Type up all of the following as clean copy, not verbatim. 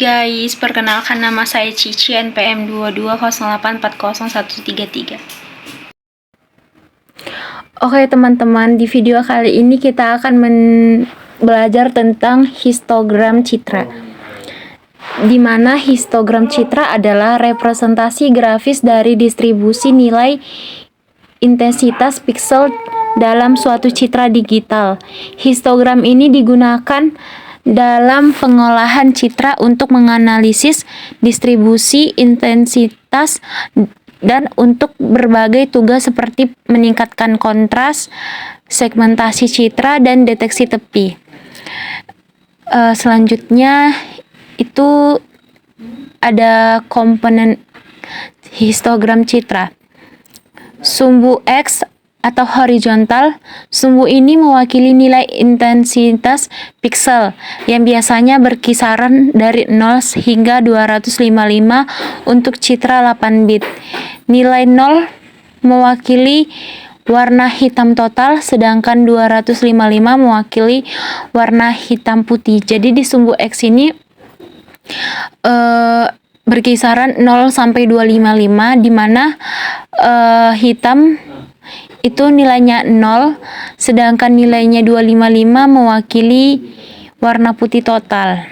guys, perkenalkan nama saya Cici, NPM 2208401333. Oke teman-teman, di video kali ini kita akan belajar tentang histogram citra. Di mana histogram citra adalah representasi grafis dari distribusi nilai intensitas piksel dalam suatu citra digital. Histogram ini digunakan dalam pengolahan citra untuk menganalisis distribusi intensitas dan untuk berbagai tugas seperti meningkatkan kontras, segmentasi citra, dan deteksi tepi. Selanjutnya itu ada komponen histogram citra. Sumbu X atau horizontal, sumbu ini mewakili nilai intensitas piksel yang biasanya berkisaran dari 0 hingga 255 untuk citra 8 bit. Nilai 0 mewakili warna hitam total, sedangkan 255 mewakili warna hitam putih. Jadi di sumbu X ini berkisaran 0 sampai 255, di mana hitam itu nilainya 0, sedangkan nilainya 255 mewakili warna putih total.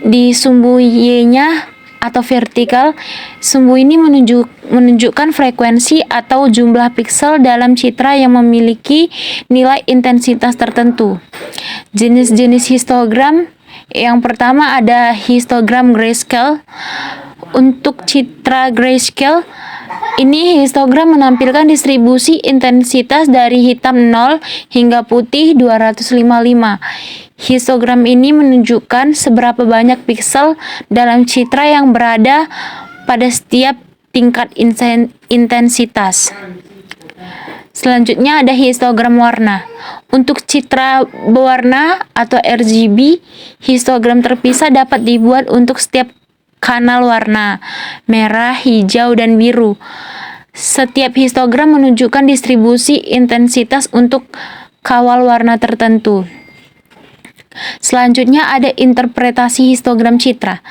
Di sumbu Y-nya atau vertikal, sumbu ini menunjukkan frekuensi atau jumlah piksel dalam citra yang memiliki nilai intensitas tertentu. Jenis-jenis histogram, yang pertama ada histogram grayscale. Untuk citra grayscale, ini histogram menampilkan distribusi intensitas dari hitam 0 hingga putih 255. Histogram ini menunjukkan seberapa banyak piksel dalam citra yang berada pada setiap tingkat intensitas. Selanjutnya ada histogram warna. Untuk citra berwarna atau RGB, histogram terpisah dapat dibuat untuk setiap kanal warna merah, hijau, dan biru. Setiap histogram menunjukkan distribusi intensitas untuk kawal warna tertentu. Selanjutnya ada interpretasi histogram citra.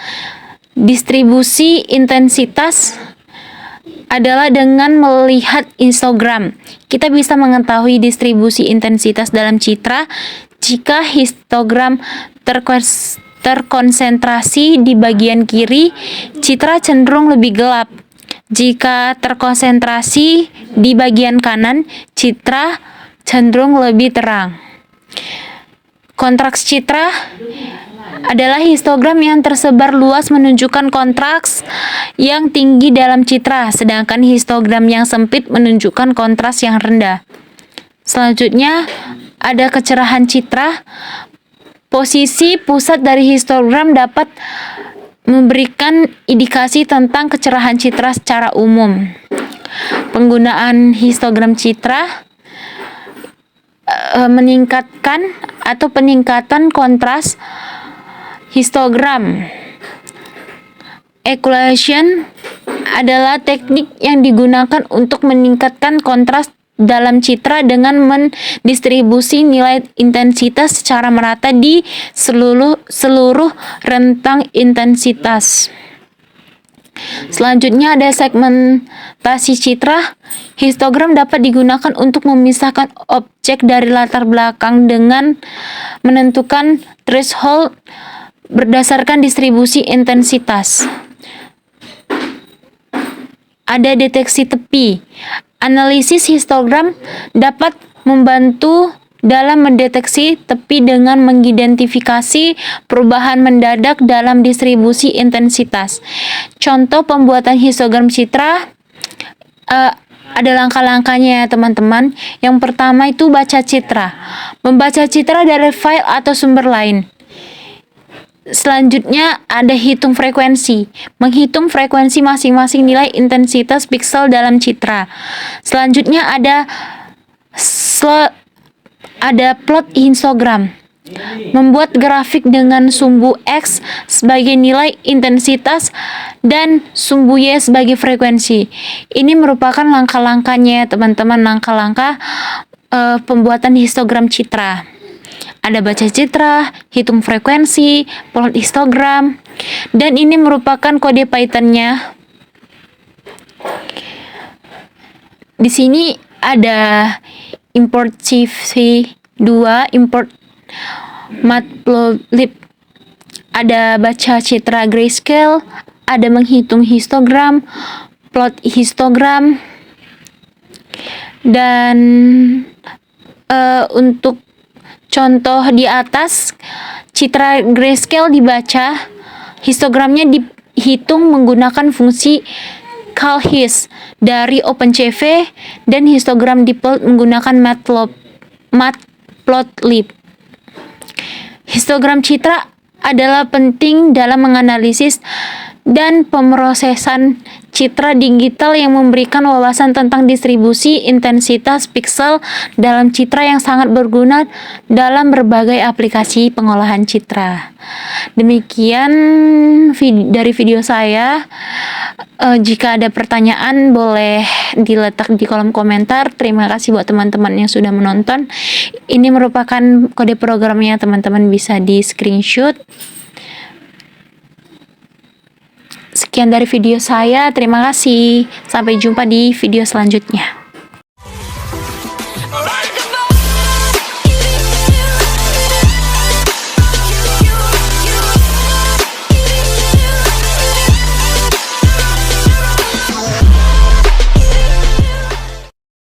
Distribusi intensitas adalah dengan melihat histogram, kita bisa mengetahui distribusi intensitas dalam citra. Jika histogram terkonsentrasi di bagian kiri, citra cenderung lebih gelap. Jika terkonsentrasi di bagian kanan, citra cenderung lebih terang. Kontras citra adalah histogram yang tersebar luas menunjukkan kontras yang tinggi dalam citra, sedangkan histogram yang sempit menunjukkan kontras yang rendah. Selanjutnya ada kecerahan citra. Posisi pusat dari histogram dapat memberikan indikasi tentang kecerahan citra secara umum. Penggunaan histogram citra meningkatkan atau peningkatan kontras histogram. Equalization adalah teknik yang digunakan untuk meningkatkan kontras dalam citra dengan mendistribusi nilai intensitas secara merata di seluruh rentang intensitas. Selanjutnya ada segmentasi citra. Histogram dapat digunakan untuk memisahkan objek dari latar belakang dengan menentukan threshold berdasarkan distribusi intensitas. Ada deteksi tepi. Analisis histogram dapat membantu dalam mendeteksi tepi dengan mengidentifikasi perubahan mendadak dalam distribusi intensitas. Contoh pembuatan histogram citra, ada langkah-langkahnya ya teman-teman. Yang pertama itu baca citra. Membaca citra dari file atau sumber lain. Selanjutnya ada hitung frekuensi. Menghitung frekuensi masing-masing nilai intensitas piksel dalam citra. Selanjutnya ada plot histogram. Membuat grafik dengan sumbu X sebagai nilai intensitas dan sumbu Y sebagai frekuensi. Ini merupakan langkah-langkahnya teman-teman, langkah-langkah pembuatan histogram citra. Ada baca citra, hitung frekuensi, plot histogram, dan ini merupakan kode Python-nya. Di sini ada import CV2, import matplotlib, ada baca citra grayscale, ada menghitung histogram, plot histogram, dan untuk contoh di atas, citra grayscale dibaca, histogramnya dihitung menggunakan fungsi calhis dari OpenCV, dan histogram diplot menggunakan matplotlib. Histogram citra adalah penting dalam menganalisis dan pemrosesan citra digital yang memberikan wawasan tentang distribusi intensitas piksel dalam citra yang sangat berguna dalam berbagai aplikasi pengolahan citra. Demikian dari video saya. Jika ada pertanyaan boleh diletak di kolom komentar. Terima kasih buat teman-teman yang sudah menonton. Ini merupakan kode programnya, teman-teman bisa di screenshot. Sekian dari video saya, terima kasih. Sampai jumpa di video selanjutnya.